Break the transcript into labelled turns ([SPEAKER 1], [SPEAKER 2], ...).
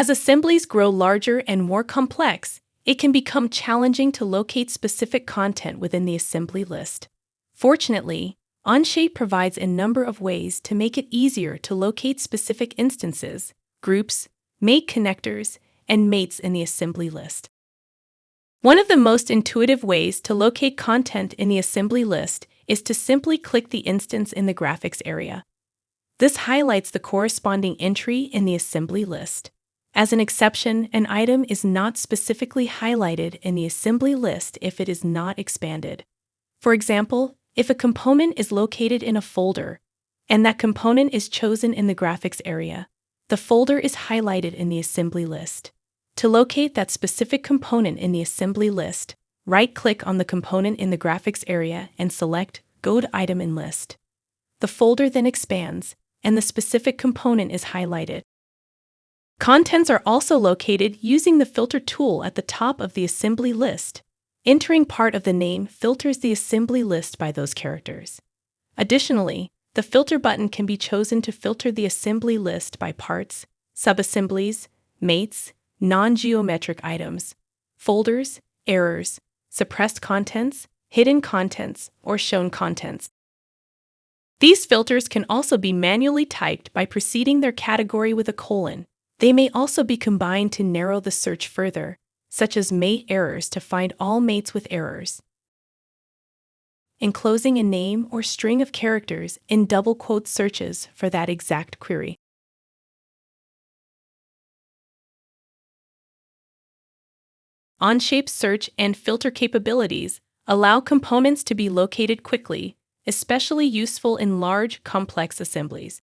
[SPEAKER 1] As assemblies grow larger and more complex, it can become challenging to locate specific content within the assembly list. Fortunately, Onshape provides a number of ways to make it easier to locate specific instances, groups, mate connectors, and mates in the assembly list. One of the most intuitive ways to locate content in the assembly list is to simply click the instance in the graphics area. This highlights the corresponding entry in the assembly list. As an exception, an item is not specifically highlighted in the assembly list if it is not expanded. For example, if a component is located in a folder, and that component is chosen in the graphics area, the folder is highlighted in the assembly list. To locate that specific component in the assembly list, right-click on the component in the graphics area and select Go to Item in List. The folder then expands, and the specific component is highlighted. Contents are also located using the Filter tool at the top of the assembly list. Entering part of the name filters the assembly list by those characters. Additionally, the Filter button can be chosen to filter the assembly list by parts, subassemblies, mates, non-geometric items, folders, errors, suppressed contents, hidden contents, or shown contents. These filters can also be manually typed by preceding their category with a colon. They may also be combined to narrow the search further, such as mate errors to find all mates with errors. Enclosing a name or string of characters in double quote searches for that exact query. Onshape search and filter capabilities allow components to be located quickly, especially useful in large, complex assemblies.